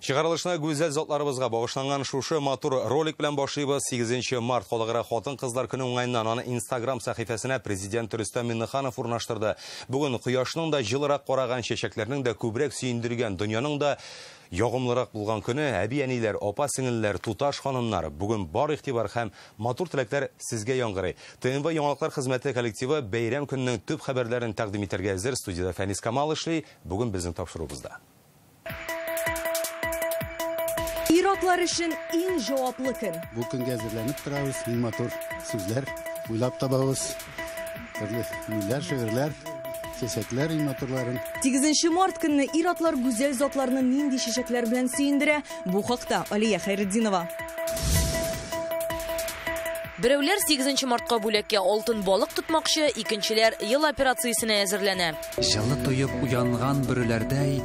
Чыгарылышына гүзәл затларыбызга багышланган шушы матур ролик белән башлыйбыз. 8 март халыкара хатын-кызлар көне уңайыннан аны Instagram сәхифәсенә президент Рөстәм Миңнеханов урнаштырды. Бүген кояшның да җылырак караган, чәчәкләрнең дә күбрәк сөендергән, дөньяның да ягымлырак булган көне, әби-әниләр, апа-сеңелләр, туташ ханымнар, бүген бар игътибар һәм матур теләкләр сезгә яңгырый. ТНВ яңалыклар хезмәте коллективы бәйрәм көненең төп хәбәрләрен тәкъдим итәргә әзер. Студияда Фәнис Камал эшли, бүген безнең тапшыруыбызда. Ираклар өчен иң җаваплы көн. Бу көнгә әзерләнеп торабыз, иң матур сүзләр уйлап табабыз. Төрле милләр, шигырьләр, чәчәкләр иң матурларын. 8 март көнне ираклар гүзәл затларны нинди чәчәкләр белән сөендерә? Бу хакта Алия Хәйретдинова. Берәүләр 8 мартка бүләккә алтын балык тотмакчы, икенчеләр ел операциясенә әзерләнә. Җылы тоеп уянган бүреләрдәй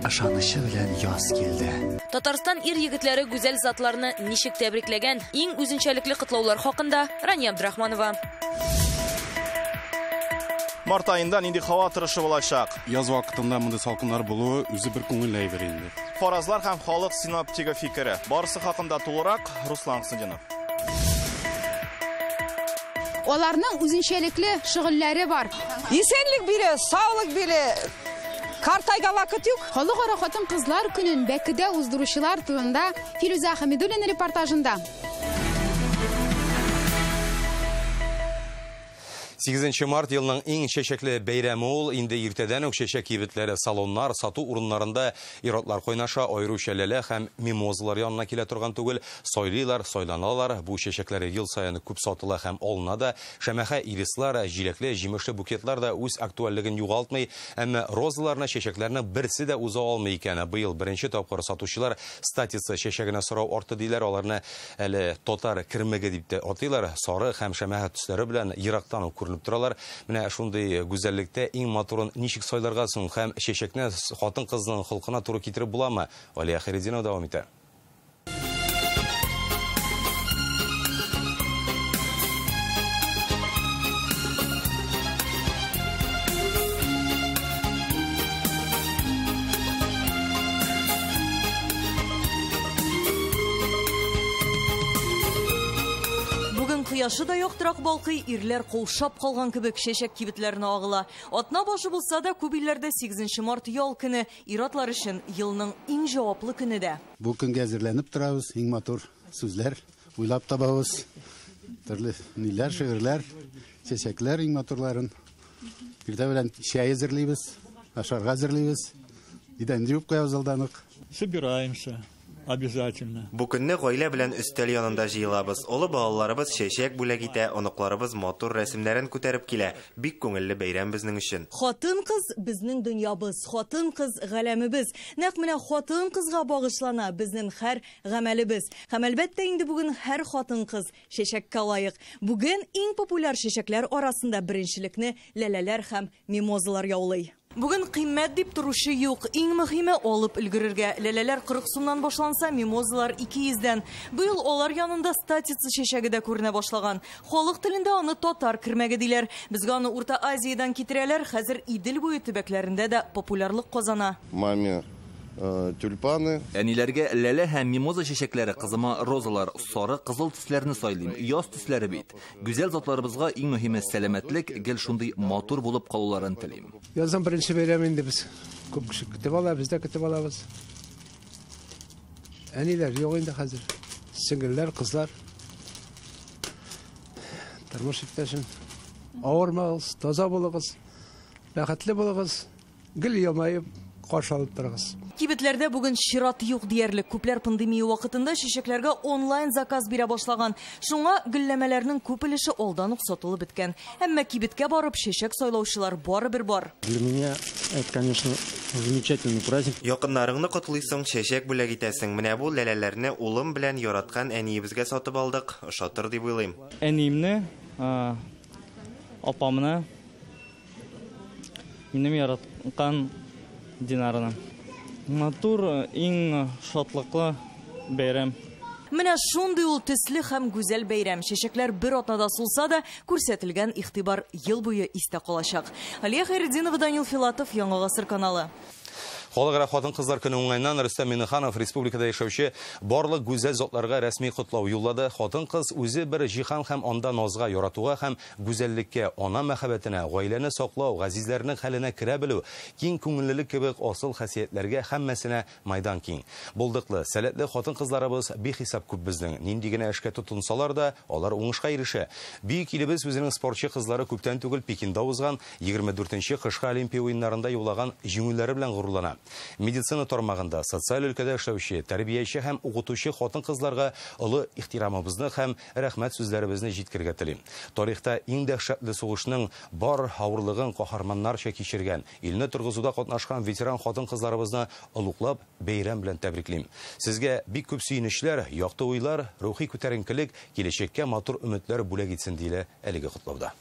ашанышы белән яз килде. Татарстан ир-егетләре гүзәл затларны ничек тәбрикләгән? Иң үзенчәлекле котлаулар хакында Рания Абдрахманова. Март айында нинди һава торышы булачак? Яз вакытында монда салкыннар булуы үзе бер күңелле әйбер инде. Фаразлар һәм халык синоптигы фикере. Барысы хакында тулырак Руслан Сындинов. Аларның үзенчәлекле шөгыльләре бар. Исәнлек бирә, саулык бирә. Картайга вакыт юк. Халыкара хатын-кызлар көнен Бәкедә уздыручылар турында Фируза Хамидуллина репортажында. 8 март елның иң чәчәкле бәйрәме ул. Инде иртәдән үк чәчәк кибетләре, салоннар, сату урыннарында иратлар кайнаша, аеруча ләлә һәм мимозалар янына килә торган түгел, сайлыйлар, сайланалар. Бу чәчәкләр ел саен күп сатыла һәм алына да. Шәмәхә ирислар, җиләкле, җимешле букетлар да үз актуальлыгын югалтмый, әмма розаларны, чәчәкләрне берсе дә уза алмый икән. Быел беренче тапкыр сатучылар статисы чәчәгенә сорау арты диләр. Аларны әле татар кирмәге дип тә атыйлар. Сары һәм шәмәхә төсләре белән ерактан күренеп торалар. Менә шундый гүзәллектә иң матурын ничек сайларга соң һәм чәчәкне хатын-кызның холкына туры китереп буламы? Алия Хәйретдинова дәвам итә. Кояшы да яктырак балкый, ирләр кулшап калган кебек чәчәк кибетләренә агыла. Атна башы булса да, күп илләрдә 8 март ял көне иратлар өчен елның иң җаваплы көне дә. Бу көнгә әзерләнеп торабыз, иң матур сүзләр уйлап табабыз. Төрле милләр, шигырьләр, чәчәкләр иң матурларын. Иртә белән чәй әзерлибез, ашарга әзерлибез. Идән җуып куябыз алдан ук. Собираемся. Обязательно. Бу көнне гаилә белән өстәл янында җыелабыз. Олы балаларыбыз чәчәк бүләк итә, оныкларыбыз матур рәсемнәрен күтәреп килә. Бик күңелле бәйрәм безнең өчен. Хатын-кыз безнең дөньябыз, хатын-кыз галәмебез. Нәкъ менә хатын-кызга багышлана безнең һәр гамәлебез. Һәм әлбәттә инде бүген һәр хатын-кыз чәчәккә лаек. Бүген иң популяр чәчәкләр арасында беренчелекне ләләләр һәм мимозалар яулый. Бүген кыйммәт дип торучы юк. Иң мөһиме алып өлгерергә. Ләләләр 40 сумнан башланса, мимозалар 200-дән. Быел алар янында статица чәчәге дә күренә башлаган. Халык телендә аны татар кирмәге диләр. Безгә аны Урта Азиядан китерәләр. Хәзер Идел буе төбәкләрендә дә популярлык казана. Маме тюльпаны. Әниләргә ләлә һәм мимоза чәчәкләре, кызыма розалар, сары, кызыл төсләрне сайлыйм. Яз төсләре бит. Гүзәл затларыбызга иң мөһиме сәламәтлек, гел шундый матур булып калуларын телим. Яздан беренче бәйрәм инде без. Күп кеше көтеп ала, без дә көтеп алабыз. Әниләр юк инде хәзер. Сеңгелләр, кызлар. Тормыш иптәшем, авырмагыз, таза булыгыз, бәхетле булыгыз. Гел елмаеп каршы алып торабыз. Кибетләрдә бүген чират юк диярлек. Күпләр пандемия вакытында чәчәкләргә онлайн заказ бирә башлаган. Шуңа гөлләмәләрнең күп өлеше алдан ук сатылып беткән. Әмма кибеткә барып чәчәк сайлаучылар барыбер бар. Для меня это, конечно, замечательный праздник. Якыннарыңны котлыйсың, чәчәк бүләк итәсең. Менә бу ләләләрне улым белән яраткан әниебезгә сатып алдык. Ошатыр дип уйлыйм. Әниемне, апамны, минем яраткан Динарны. Матур иң шатлыклы бәйрәм. Менә шундый ул төсле һәм гүзәл бәйрәм. Чәчәкләр бер атнада сулса да, күрсәтелгән игътибар ел буе истә калачак. Алия Хайретдинова, Данил Филатов, Яңа Гасыр каналы. Халыкара хатын-кызлар көне уңайнан Рөстәм Миңнеханов республикада яшәүче барлык гүзәл затларга рәсми котлау юллады. Хатын-кыз үзе бер җиһан һәм анда назга, яратуга һәм гүзәллеккә, ана мәхәббәтенә, гаиләне саклау, газизләрнең хәленә керә белү, киң күңеллелек кебек асыл хәсиятләргә һәммәсенә майдан киң. Булдыклы, сәләтле хатын-кызларыбыз бихисап күп безнең. Нинди генә эшкә тотынсалар да, алар уңышка ирешә. Бөек илебез үзенең спортчы кызлары күптән түгел Пекинда узган 24нче кышкы Олимпия уеннарында юлаган җиңүләре белән горурлана. Медицина тармагында социаль өлкәдә эшләүче, тәрбияче һәм укытучы хатын-кызларга олы ихтирамыбызны һәм рәхмәт сүзләребезне җиткергә телим. Тарихта иң дәһшәтле сугышның бар авырлыгын каһарманнарча кичергән, илне торгызуда катнашкан ветеран хатын-кызларыбызны олуглап, бәйрәм белән тәбриклим. Сезгә бик күп сөенечләр, якты уйлар, рухи күтәренкелек, киләчәккә матур өметләр бүләк итсен диле әлеге котлауда.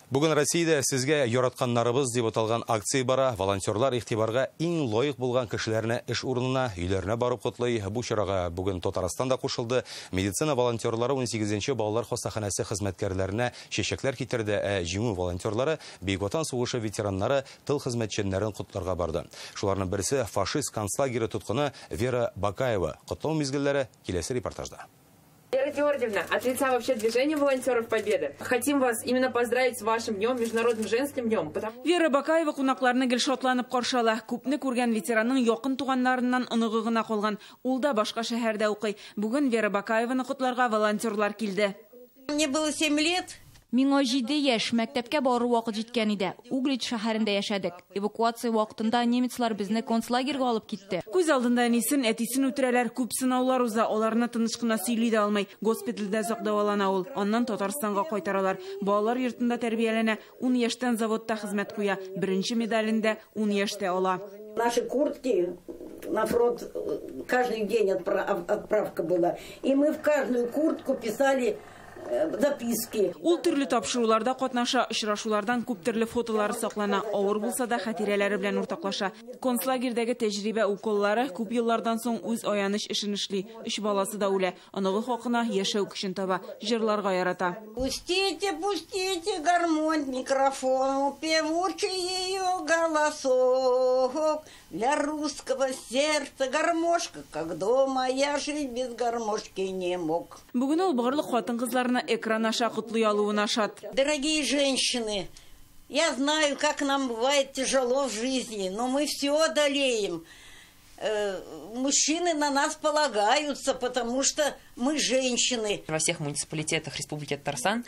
Бүген Россиядә сезгә яратканнарыбыз дип аталган акция бара. Волонтерлар игътибарга иң лаек булган кешеләрне эш урынына, өйләренә барып котлый. Бу чарага бүген Татарстан да кушылды. Медицина волонтерлары 18нче балалар хастаханәсе хезмәткәрләренә чәчәкләр китерде. Җиңү волонтерлары Бөек Ватан сугышы ветераннары, тыл хезмәтчәннәрен котларга барды. Шуларның берсе фашист концлагере тоткыны Вера Бакаева. Котлау мизгелләре киләсе репортажда. Вера Георгиевна, от лица вообще движения волонтеров Победы, хотим вас именно поздравить с вашим днем, Международным женским днем. Вера Бакаева кунакларны гел шатланып каршыла. Күпне күргән ветеранның якын туганнарыннан оныгы гына калган. Ул да башка шәһәрдә укый. Бүген Вера Бакаеваны котларга волонтерлар килде. Мне было 7 лет. Миңа 7 яшь, мәктәпкә бару вакыт җиткән иде. Углич шәһәрендә яшәдек. Эвакуация вакытында немецлар безне концлагерьгә алып китте. Күз алдында әнисен, әтисен үтерәләр, күп сынаулар уза, аларны тыныч кына сөйли дә алмый. Госпитальдә озак дәвалана ул. Аннан Татарстанга кайтаралар. Балалар йортында тәрбияләнә, 10 яшьтән заводта хезмәт куя. Беренче медален 10 яшьтә ала. Наши куртки на фронт каждый день отправка была. И мы в каждую куртку писали записки. Ул төрле тапшыруларда катнаша, очрашулардан күп төрле фотолары саклана, авыр булса да хатирәләре белән уртаклаша. Концлагерьдәге тәҗрибә уколлары күп еллардан соң үз аяныч эшен эшли. 3 баласы да үлә. Аныгы хакына яшәү көчен таба, җырларга ярата. Пустите, пустите гармонь, микрофон, певучий ее голосок. Для русского сердца гармошка, как дома, я жить без гармошки не мог. Бүген ул барлык хатын-кызларны экран аша котлый алуына шат. Дорогие женщины, я знаю, как нам бывает тяжело в жизни, но мы все одолеем. Мужчины на нас полагаются, потому что мы женщины. Во всех муниципалитетах Республики Татарстан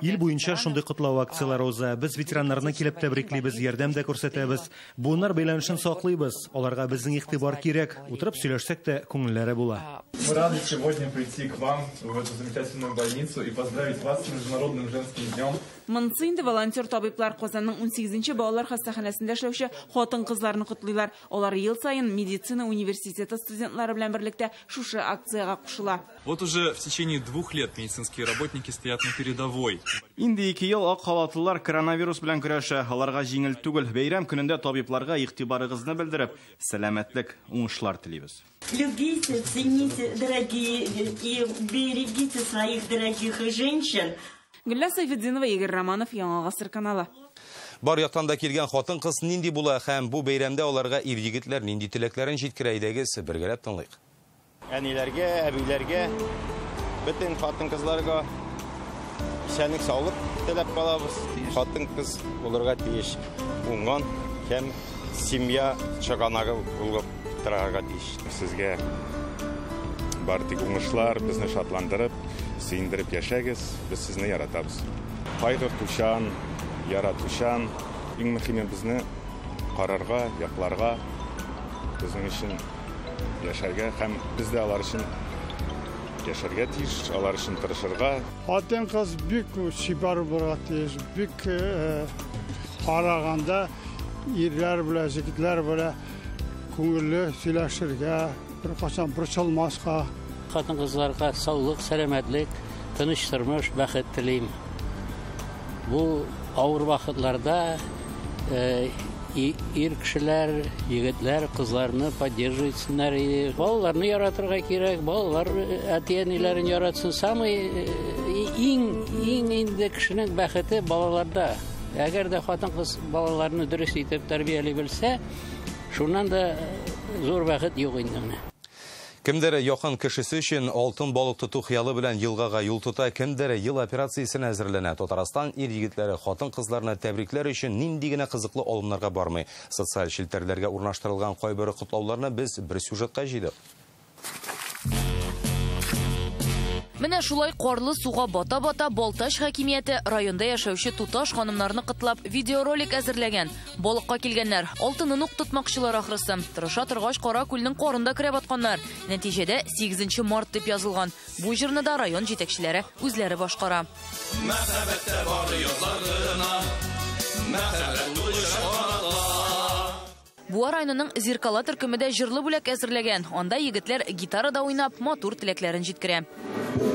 Ил буенча шундый котлау акциялары уза. Без ветераннарны килеп тәбриклибез, ярдәм дә күрсәтәбез. Буыннар бәйләнешен саклыйбыз. Аларга безнең игътибар кирәк. Утырып сөйләшсәк тә күңелләре була. Мы рады сегодня прийти к вам в эту замечательную больницу и поздравить вас с Международным женским днем. Монсы инде волонтер табиблар Казанның 18нче балалар хастаханәсендә эшләүче хатын-кызларны котлыйлар. Алар ел сайын медицина университеты студентлары белән берлектә шушы акцияга кушыла. Вот уже в течение 2 лет медицинские работники стоят на передовой. Инде 2 ел ак халатлылар коронавирус белән көрәшә. Аларга җиңел түгел. Бәйрәм көнендә табибларга игътибарыгызны белдереп, сәламәтлек, уңышлар телибез. Любите, цените, дорогие, и берегите своих дорогих женщин. Гүлля Сайфетдинова, Игорь Романов, Яңа Гасыр каналы. Бар яктан да килгән хатын-кыз нинди була һәм бу бәйрәмдә аларга ир-егетләр нинди теләкләрен җиткерәйдәгез бергәләп тыңлыйк. Әниләргә, әбиләргә, бөтен хатын-кызларга исәнлек, саулык теләп калабыз. Хатын-кыз булырга тиеш, уңган һәм семья чыганагы булып торарга тиеш. Сезгә бар тик уңышлар, безне шатландырып, сөендереп яшәгез, без сезне яратабыз. Кайгыртучан, яратучан, иң мөһиме безне карарга, якларга, безнең өчен яшәргә һәм без дә алар өчен яшәргә тиеш, алар өчен тырышырга. Хатын-кыз бик шибар булырга тиеш, бик караганда ирләр белән, җегетләр белән күңелле сөйләшергә, беркайчан борчылмаска. Хатын-кызларга саулык, сәламәтлек, тыныч тормыш, бәхет телим. Бу авыр вакытларда ир кешеләр, егетләр, кызларны поддерживать итсеннәр. Балаларны яратырга кирәк, балалар әти-әниләрен яратсын. Самый иң инде кешенең бәхете балаларда. Әгәр дә хатын-кыз балаларны дөрес итеп тәрбияли белсә, шуннан да зур бәхет юк инде. Кемдер якын кешесе өчен алтын балык тоту хыялы белән елгага юл тота, кемдер ел операциясенә әзерләнә. Татарстан ир-егетләре хатын-кызларны тәбрикләр өчен нинди генә кызыклы алымнарга бармый. Социаль челтәрләргә урнаштырылган кайбер котлауларны без бер сюжетка җыйдык. Менә шулай карлы суга бата-бата Балташ хакимияте районда яшәүче туташ ханымнарны кытлап видеоролик әзерләгән. Балыкка килгәннәр, алтынын ук тотмакчылар ахрысы. Тырыша торгач Кара күлнең карында керә батканнар. Нәтиҗәдә 8 март дип язылган. Бу җырны да район җитәкчеләре үзләре башкара. Мәхәббәттә бары язларына, мәхәббәт Буа районының Зеркала төркемедә җырлы бүләк әзерләгән. Анда егетләр гитарада уйнап матур теләкләрен җиткерә.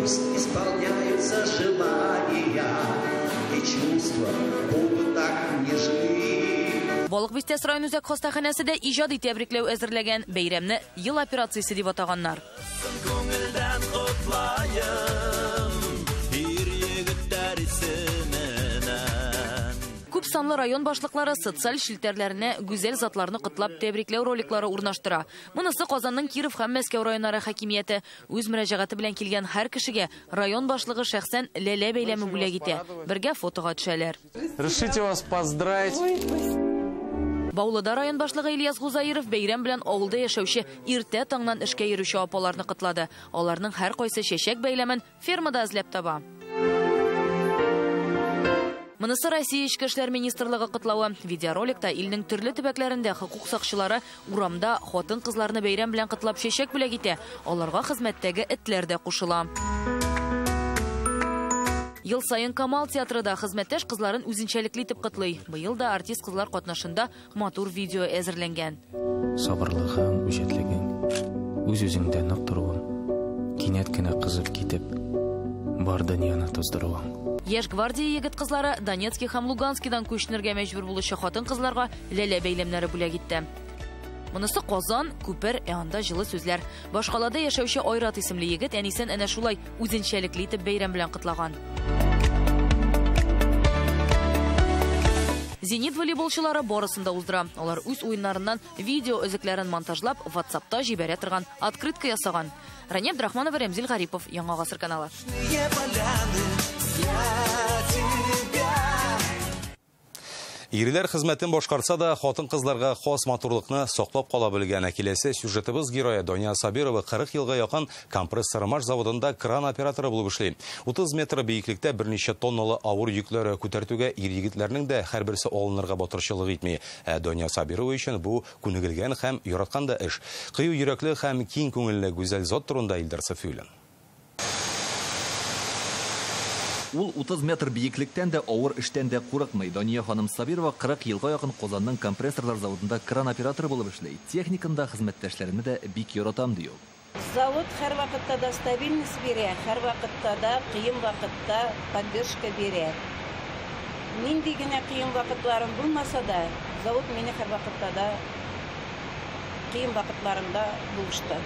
Исполняются желания и чувства будут так нежны. Балык Бистәс район үзәк хастаханәсендә иҗади тәбрикләү әзерләгән бәйрәмне ел операциясе дип атаганнар. Күңелдән котлаем ир егетләр исеменнән. Күп санлы район башлыклары социаль шелтәрләренә гүзәл затларны кытлап тәбрикләү роликлары урнаштыра. Монысы Казанның Киров һәм Мәскәү районнары хакимияте үз мөрәҗәгате белән килгән һәр кешегә район башлыгы шәхсән ләлә бәйләме бүләк итә. Бергә фотога төшәләр. Решите вас поздравить. Баулыда район башлыгы Ильяс Гузаиров бәйрәм белән авылда яшәүче иртә таңнан эшкә йөрүче апаларны кытлады. Аларның һәр кайсы чәчәк бәйләмен фермада эзләп таба. Монысы Россия Ичке эшләр министрлыгы кытлавы. Видеороликта илнең төрле төбәкләрендә хокук сакчылары урамда хатын-кызларны бәйрәм белән кытлап чәчәк бүләк итә. Аларга хезмәттәге этләр дә кушыла. Ел сайын Камал театрында хезмәттәш кызларын үзенчәлекле итеп кытлый. Быел да артист кызлар катнашында матур видео әзерләнгән. Сабырлыгың, үҗәтлегең, үз-үзеңдә нык торуың, кинәт кенә кызып китеп, бар дөньяны тоздыруың. Яшь гвардия егет кызлары Донецкий һәм Луганскидан күченергә мәҗбүр булучы хатын-кызларга ләлә бәйләмнәре бүләк итте. Монысы Казан, күпер, анда җылы сүзләр. Башкалада яшәүче Айрат исемле егет әнисен әнә шулай үзенчәлекле итеп бәйрәм белән кытлаган. Зенит волейболчылары барысында уздыра. Алар үз уеннарыннан видео өзекләрен монтажлап, WhatsApp'та җибәрә торган открытка ясаган. Ранеп Драхманов, Ремзил Гарипов, Яңа гасыр каналы. Ирләр хезмәтен башкарса да, хатын-кызларга хас матурлыкны саклап кала белгән киләсе сюжетыбыз герое Доня Сабирова 40 елга якын компрессор-маш заводында кран операторы булып эшли. 30 метр биеклектә берничә тонналы авыр йөкләр күтәртүгә ир-егетләрнең дә һәрберсе алынырга батырчылык итми. Доня Сабирова өчен бу күнегелгән һәм яраткан да эш. Кыю йөрәкле һәм киң күңелле гүзәл зат турында Илдар Сафиуллин. Ул 30 метр биеклектән дә авыр эштән дә курыкмый. Дания ханым Сабирова 40 елга якын Казанның компрессорлар заводында кран операторы булып эшли. Техникында хезмәттәшләрне дә бик яратам ди ул. Завод һәр вакытта да стабильность бирә, һәр вакытта да кыен вакытта поддержка бирә. Нинди генә кыен вакытларым булмаса да, завод мине һәр вакытта да кыен вакытларымда булышты.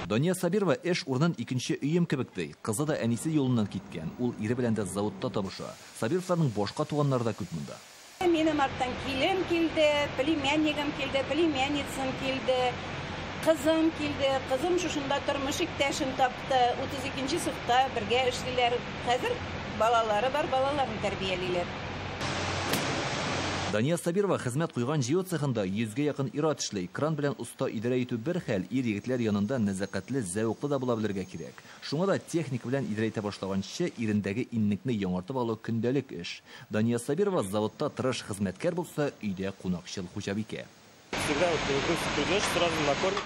Дания Сабирова эш урынын икенче өем кебек ди. Кызы да әнисе юлыннан киткән. Ул ире белән дә заводта табыша. Сабировларның башка туганнары да күп монда. Минем арттан килем килде, племяннигым килде, племянницам килде, кызым килде. Кызым шушында тормыш иптәшен тапты. 32-нче сыйфта бергә эшлиләр. Хәзер балалары бар, балаларын тәрбиялиләр. Дания Сабирова хезмәт куйган җыю цехында 100-гә якын ир-ат эшли. Кран белән уста идарә итү бер хәл, ир-егетләр янында нәзакәтле, зәвыклы да була белергә кирәк. Шуңа да техник белән идарә итә башлаганчы ирендәге иннекне яңартып алу көндәлек эш. Дания Сабирова заводта тырыш хезмәткәр булса, өйдә кунакчыл хуҗабикә.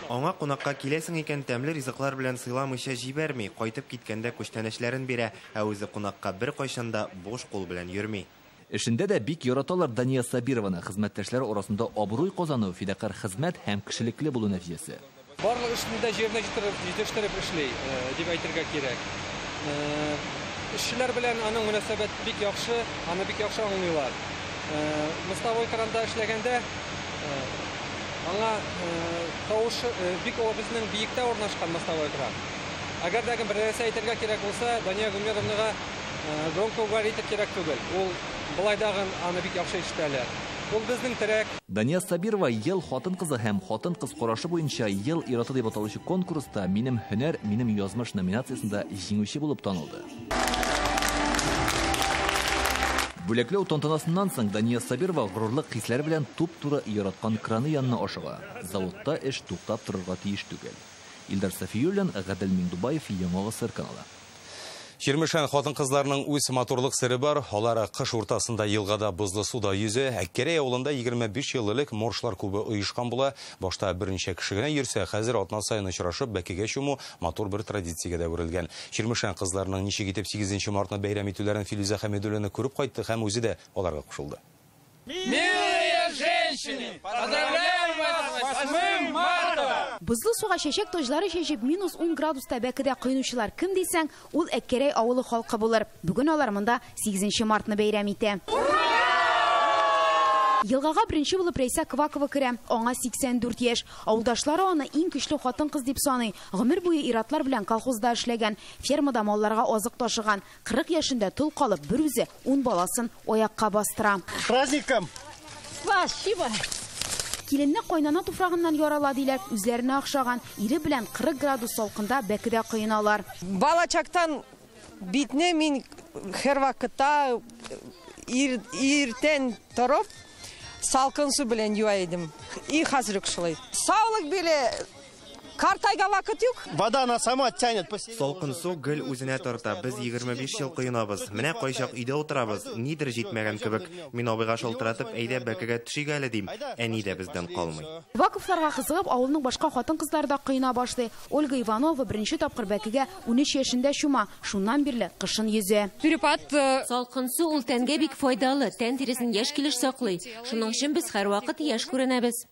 Аңа кунакка киләсең икән тәмле ризыклар белән сыйламыйча җибәрми, кайтып киткәндә күчтәнәчләрен бирә, ә үзе кунакка бер кайчанда бош кул белән йөрми. Эшендә дә бик яраталар Дания Сабированы, хезмәттәшләре арасында абруй казану, фидакар хезмәт һәм кешелекле булу нәтиҗәсе. Барлык эшендә җиренә җитештереп эшли, дип әйтергә кирәк. Эшчеләр белән аның мөнәсәбәт бик яхшы, аны бик яхшы аңлыйлар. Мостовой кранда эшләгәндә аңа тавыш бик безнең биектә урнашкан мостовой кран. Әгәр дә бер нәрсә әйтергә кирәк булса, Дания Гумеровнага громкоговоритель кирәк түгел. Ул былайдагы аны бик яхшы ишетәләр. Ул безнең терәк. Дания Сабирова ел хатын-кызы һәм хатын-кыз карашы буенча ел ираты дип аталучы конкурста "Минем һөнәр, минем язмыш" номинациясендә җиңүче булып танылды. Бүләкләү тантанасыннан соң Дания Сабирова горурлык хисләре белән туп-туры яраткан краны янына ашыга. Заводта эш туктап торырга тиеш түгел. Илдар Сафиуллин, Гадел Миндубаев, Яңа Гасыр каналы. Ширмешән хатын-кызларның үз моторлык сыры бар. Алар кыш уртасында елгада бузлы суда yüзе, Әккәрәй авылында 25 ел элек моршлар клубы оешкан була. Башта берничә кеше генә йөрсә, хәзер атна саен очрашып, бәкегә чуму матур бер традициягә дә үрелгән. Ширмешән кызларның ничек итеп 8 мартны бәйрәм итүләрен Филүзә Хәмидуллина күреп кайтты һәм үзе дә аларга кушылды. Милые женщины, поздравляем вас с 8 марта! Бузлы суга чәчәк тожлары чәчеп -10 градуста бәкедә кыйнучылар кем дисәң, ул Әккәрәй авылы халкы булыр. Бүген алар монда 8 мартны бәйрәм итә. Елгага беренче булып Рәйсә Квакова керә. Аңа 84 яшь. Авылдашлары аны иң көчле хатын-кыз дип саный. Гомер буе иратлар белән колхозда эшләгән, фермада малларга азык ташыган. 40 яшендә тол калып, бер үзе 10 баласын аякка бастыра. Праздником! Спасибо! Киленне кайнана туфрагыннан ярала диләр, үзләренә охшаган, ире белән 40 градус салкында бәкедә кыйналар. Балачактан битне мин һәр вакытта иртән торып салкын су белән юа идем. И хәзер шулай. Саулык биле картайга вакыт юк. Вода она сама тянет по себе. Салкын су гел үзенә тарта. Без 25 ел кыйнабыз. Менә кайчак өйдә утырабыз. Нидер җитмәгән кебек. Мин абыйга шалтыратып, әйдә бәкегә төшик әле дим. Әни дә бездән калмый. Ваковларга кызыгып, авылның башка хатын-кызлары да кыйна башлый. Ольга Иванова беренче тапкыр бәкегә 13 яшендә чума. Шуннан бирле кышын йөзә. Салкын су ул тәнгә бик файдалы. Тән тиресен яшь килеш саклый. Шуның өчен без һәр вакыт яшь күренәбез.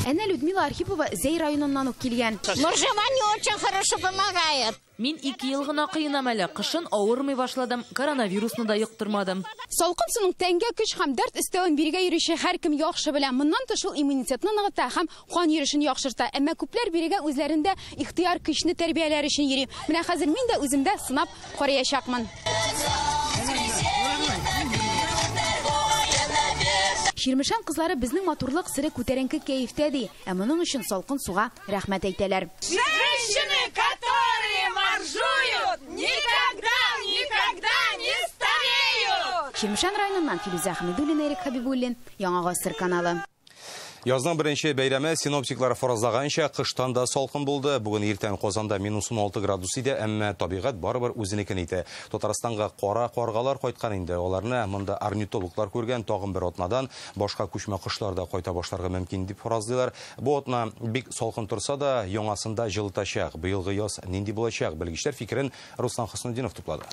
Әнә Людмила Архипова Зәй районыннан ук килгән. Моржевание очень хорошо помогает. Мин 2 ел гына кыенам әле. Кышын авырмый башладым. Коронавирусны да йоктырмадым. Салкын суның тәнгә көч һәм дәрт өстәвен биргә йөрүче һәркем яхшы белә. Моннан тыш ул иммунитетны ныгыта һәм кан йөришен яхшырта. Әмма күпләр биргә үзләрендә ихтыяр көчне тәрбияләр өчен йөри. Менә хәзер мин дә үземдә сынап караячакмын. Ширмешән кызлары безнең матурлык сыры күтәренке кәефтә ди, ә моның өчен салкын суга рәхмәт әйтәләр. Женщины, которые моржуют, никогда не стареют! Ширмешән районыннан Филүзә Хәмидуллина, Эрик Хәбибуллин, Яңа Гасыр каналы. Язның беренче бәйрәме синоптиклар фаразлаганча кыштан да салкын булды. Бүген иртән Казанда -16 градус иде, әмма табигать барыбер үзенекен итә. Татарстанга кара каргалар кайткан инде. Аларны монда орнитологлар күргән, тагын бер атнадан башка күчмә кошлар да кайта башларга мөмкин дип фаразлыйлар. Бу атна бик салкын торса да, яңасында җылытачак. Быелгы яз нинди булачак? Белгечләр фикерен Руслан Хusnudinov туплады.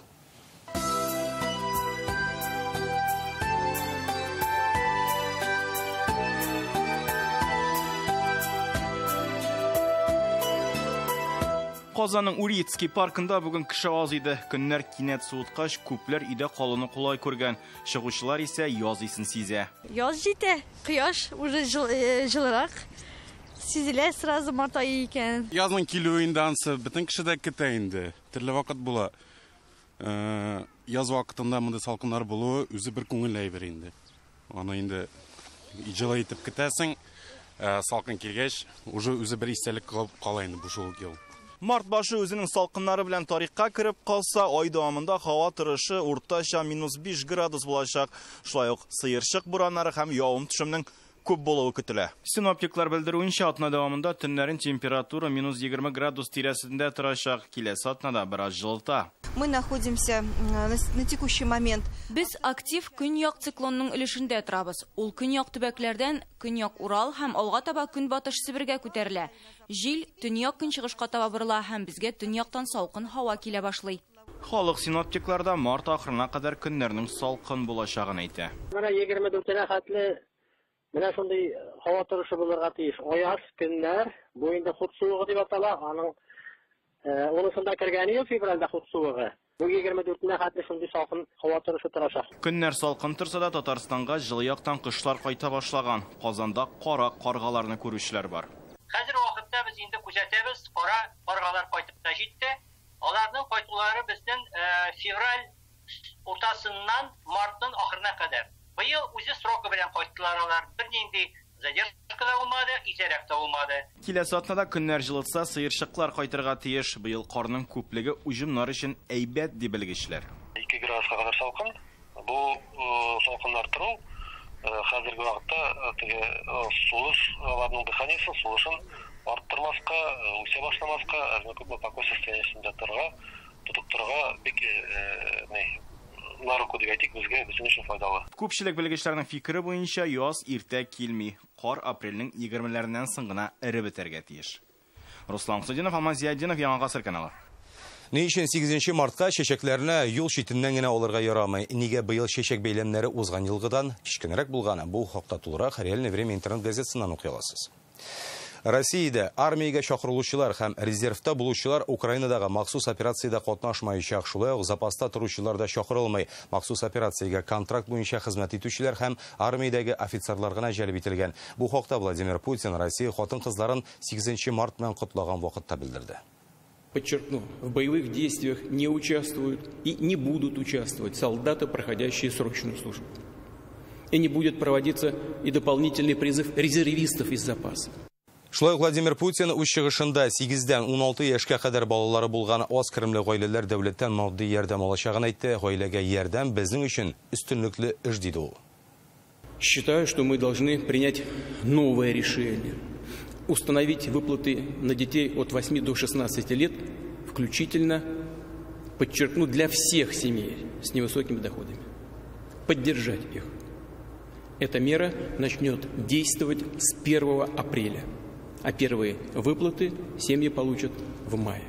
Казанның Урицкий паркында бүген кеше аз иде. Көннәр кинәт суыткач, күпләр өйдә калуны кулай күргән. Чыгучылар исә яз исен сизә. Яз җитә, кояш уже жылырак. Сизелә сразу март айы икән. Язның килүеннән соң бөтен кеше дә көтә инде. Төрле вакыт була. Яз вакытында монда салкыннар булуы үзе бер күңел әйбер инде. Аны инде җылы итеп көтәсең, салкын килгәч, уже үзе бер истәлек кала инде бу шул ел. Март башы үзенең салкыннары белән тарихка кереп калса, ай дәвамында һава торышы уртача -5 градус булачак. Шулай ук сыерчык бураннары һәм явым төшемнең күп булуы көтелә. Синоптиклар белдерүенчә, атна дәвамында төннәрен температура -20 градус тирәсендә торачак, киләсе атнада бераз җылыта. Мы находимся на текущий момент. Без актив көньяк циклонның өлешендә торабыз. Ул көньяк төбәкләрдән көньяк Урал һәм алга таба көнбатыш Сибиргә күтәрелә. Җил төньяк көнчыгышка таба борыла һәм безгә төньяктан салкын һава килә башлый. Халык синоптикларда март ахырына кадәр көннәрнең салкын булачагын әйтә. Менә 24 хәтле менә шундый һава торышы булырга тиеш. Аяз көннәр бу инде хут суыгы дип атала. Аның онысында кергәне юк февральдә хут суыгы. Бу 24 хәтле шундый салкын һава торышы торачак. Көннәр салкын торса да Татарстанга җылы яктан кышлар кайта башлаган. Казанда кара каргаларны күрүчеләр бар. Хәзер вакытта без инде күзәтәбез, кара каргалар кайтып та җитте. Аларның кайтулары безнең февраль уртасыннан мартның ахырына кадәр. Быел үзе срокы белән кайттылар алар. Бернинди задержка да булмады, изәрәк тә булмады. Киләсе атнада көннәр җылытса, сыерчыклар кайтырга тиеш. Быел карның күплеге уҗымнар өчен әйбәт дип белгечләр. 2 градуска кадәр салкын. Бу салкыннар тору хәзерге вакытта сулыш, аларның дыханиясе, сулышын арттырмаска, үсә башламаска, күп покой состояниесендә торырга, тотып торырга бик наруку дигәйтик, безгә өчен файдалы. Күпчелек белгечләрнең фикере буенча, яз иртә килми. Кар апрельнең 20-ләреннән соң гына эреп бетәргә тиеш. Руслан Судинов, Алмаз Зияддинов, Яңа Гасыр каналы. Ни өчен 8 мартка чәчәкләрне юл читеннән генә алырга ярамый? Нигә быел чәчәк бәйләмнәре узган елгыдан кичкенрәк булганы? Бу хакта тулырак Реальное время интернет газетасыннан укый аласыз. Россиядә армиягә чакырылучылар һәм резервта булучылар Украинадагы махсус операциядә катнашмаячак, шулай ук запаста торучылар да чакырылмый. Махсус операциягә контракт буенча хезмәт итүчеләр һәм армиядәге офицерлар гына җәлеп ителгән. Бу хакта Владимир Путин Россия хатын-кызларын 8 март белән кутлаган вакытта белдерде. Подчеркну, в боевых действиях не участвуют и не будут участвовать солдаты, проходящие срочную службу. И не будет проводиться и дополнительный призыв резервистов из запаса. Шулай Владимир Путин үз чыгышында 8-дән 16 яшькә кадәр балалары булган аз киремле гаиләләр дәүләттән матди ярдәм алачагын әйтте. Гаиләгә ярдәм безнең өчен өстенлекле эш диде ул. Считаю, что мы должны принять новое решение. Установить выплаты на детей от 8 до 16 лет, включительно, подчеркну, для всех семей с невысокими доходами. Поддержать их. Эта мера начнет действовать с 1 апреля. А первые выплаты семьи получат в мае.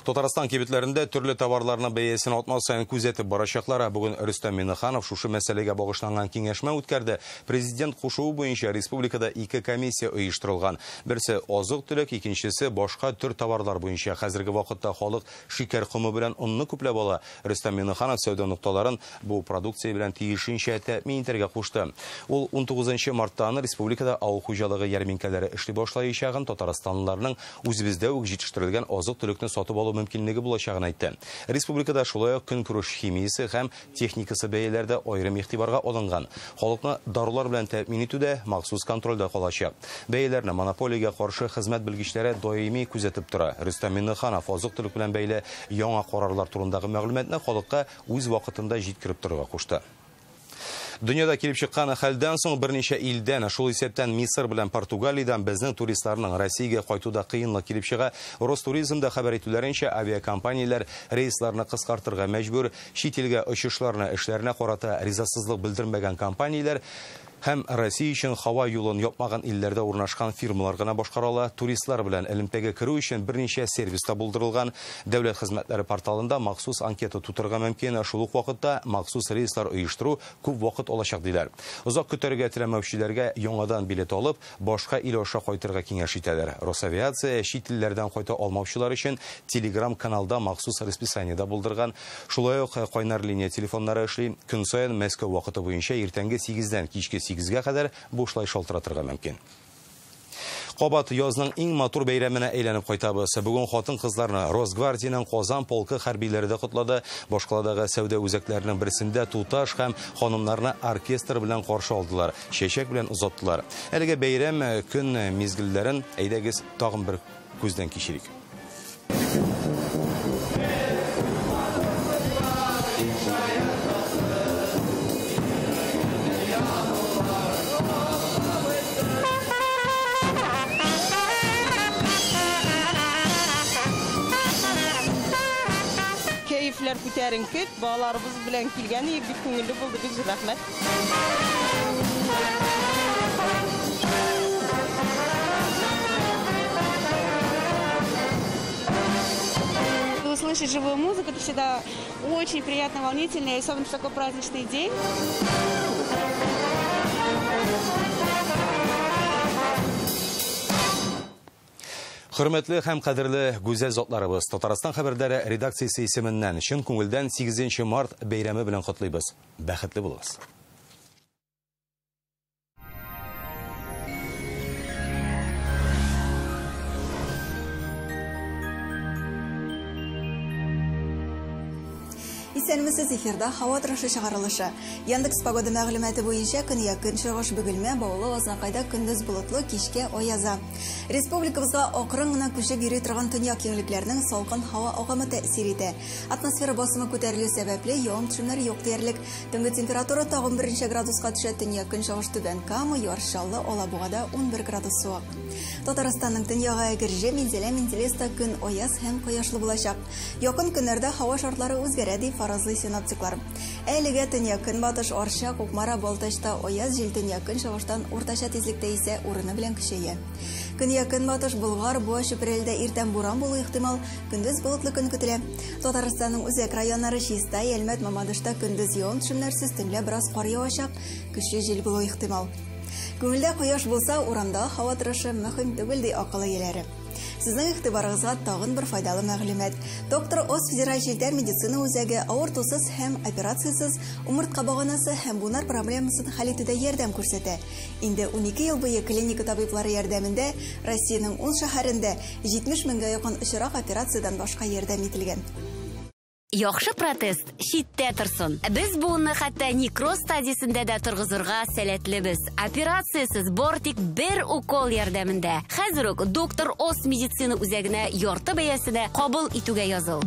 Татарстан кибетләрендә төрле товарларның бәясен атна саен күзәтеп барачаклар. Бүген Рөстәм Миннеханов шушы мәсьәләгә багышланган киңәшмә үткәрде. Президент кушуы буенча республикада 2 комиссия оештырылган. Берсе азык-төлек, икенчесе башка төр товарлар буенча. Хәзерге вакытта халык шикәр комы белән унны күпләп ала. Рөстәм Миннеханов сәүдә нукталарын бу продукция белән тиешенчә тәэмин итәргә кушты. Ул 19 марттан республикада авыл хуҗалыгы ярминкәләре эшли башлаячагын, татарстанлыларның үзебездә үк җитештерелгән азык-төлекне сатып алу мөмкинлеге булачагын әйтте. Республикада шулай ук көнкүреш химиясе һәм техникасы бәяләрдә аерым игътибарга алынган. Халыкны дарулар белән тәэмин итүдә махсус контрольдә калачак. Бәяләрне монополиягә каршы хезмәт белгечләре даими күзәтеп тора. Рөстәм Миннеханов азык-төлек белән бәйле яңа карарлар турындагы мәгълүматны халыкка үз вакытында җиткереп торырга кушты. Дөньяда килеп чыккан хәлдән соң берничә илдән, шул исәптән Мисыр белән Португалиядән безнең туристларның Россиягә кайтуда кыенлык килеп чыга. Ростуризмда хәбәр итүләренчә, авиакомпанияләр рейсларны кыскартырга мәҗбүр, чит илгә очышларны эшләренә карата ризасызлык белдермәгән компанияләр һәм Россия өчен һава юлын япмаган илләрдә урнашкан фирмалар гына башкарыла. Туристлар белән элемтәгә керү өчен берничә сервиста булдырылган. Дәүләт хезмәтләре порталында махсус анкета тутырга мөмкин. Шул ук вакытта махсус рейслар оештыру күп вакыт алачак диләр. Озак көтәргә теләмәүчеләргә яңадан билет алып, башка ил аша кайтырга киңәш итәләр. Росавиация чит илләрдән кайта алмаучылар өчен Telegram каналда махсус расписаниедә булдырган. Шулай ук кайнар линия телефоннары эшли. Көн саен Мәскәү вакыты буенча иртәнге 8-дән кичке 8-гә кадәр бушлай шалтыратырга мөмкин. Кабат язның иң матур бәйрәменә әйләнеп кайтабыз. Бүген хатын-кызларны Росгвардиянең Казан полкы хәрбиләре дә котлады. Башкаладагы сәүдә үзәкләренең берсендә туташ һәм ханымнарны оркестр белән каршы алдылар, чәчәк белән озаттылар. Әлегә бәйрәм көн мизгелләрен әйдәгез тагын бер күздән кичерик. итәрен көт, балаларыбыз белән килгән бик күңелле булды, бик рәхмәт. Услышать живую музыку, это всегда очень приятно, волнительно, и особенно в такой праздничный день. Hürmetli hem kadirli güzel zotlarыбыз, Татарстан хәбәрләре редакциясе исеменнән чын күңелдән 8 март бәйрәме белән котлыйбыз. Бәхетле булыгыз. Исәнмесез, эфирда һава торышы чыгарылышы. Яндекс погода мәгълүматы буенча көньяк чыгыш бөгелмә, баулы Азнакайда көндез болытлы, кичкә аяза. Республикабызга акрын гына күчеп йөри торган төньяк киңлекләрнең салкын һава агымы тәэсир итә. Атмосфера басымы күтәрелү сәбәпле явым-төшемнәр юк диярлек. Төнге температура тагын 1 градуска төшә, төньяк чыгыш түбән Кама, Яршаллы, Алабугада 11 градус суык. Татарстанның төньягы Гәрҗә, Минзәлә-Минзелеста көн аяз һәм кояшлы булачак. Якын көннәрдә һава шартлары үзгәрә дип фаразлый синоптиклар. Әлегә төньяк көнбатыш Арча, Кукмара, Балтачта аяз, җил төньяк чыгыштан уртача тизлектә исә урыны белән көчәя. Көньяк көнбатыш Болгар, Буа, Чүпрәлдә иртән буран булу ихтимал, көндез болытлы көн көтелә. Татарстанның үзәк районнары Чиста, Ялмәт, Мамадышта көндез явым-төшемнәрсез, төнлә бераз кар явачак, көчле җил булу ихтимал. Күңелдә кояш булса, урамда һава торышы мөһим түгел ди акылы ияләре. Сезнең игътибарыгызга тагын бер файдалы мәгълүмат. Доктор Оз федераль җилдәр медицина үзәге авыртусыз һәм операциясыз умыртка баганасы һәм бунар проблемасын хәл итүдә ярдәм күрсәтә. Инде 12 ел буе клиника табиблары ярдәмендә Россиянең 10 шәһәрендә 70 меңгә якын очрак операциядән башка ярдәм ителгән. Яхшы протез читтә торсын. Без буны хәтта некроз стадиясендә дә торгызырга сәләтлебез. Операциясыз бортик бер укол ярдәмендә. Хәзер үк доктор Оз медицина үзәгенә ярты бәясенә кабул итүгә языл.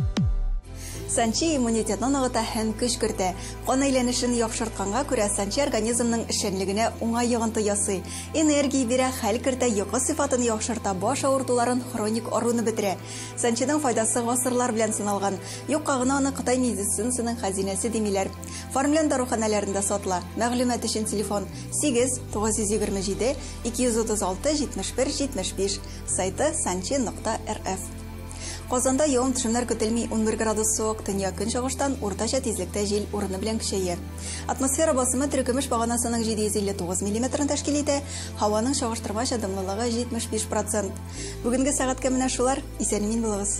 Санчи иммунитетны ныгыта һәм көч кертә. Кан әйләнешен яхшыртканга күрә санчи организмның эшчәнлегенә уңай йогынты ясый. Энергия бирә, хәл кертә, йокы сыйфатын яхшырта, баш авыртуларын хроник аруны бетерә. Санчиның файдасы гасырлар белән сыналган. Юкка гына аны Кытай медицинасының хәзинәсе димиләр. Фармлен даруханәләрендә сатыла. Мәгълүмат өчен телефон 8 927 236 71 75, сайты sanchi.rf. Казанда явым-төшемнәр көтелми, 11 градус суык, төньяк чыгыштан уртача тизлектә җил урыны белән көчәя. Атмосфера басымы теркемеш баганасының 759 мм тәшкил итә, һаваның чагыштырмача дымлылыгы 75%. Бүгенге сәгатькә менә шулар, исән-имин булыгыз.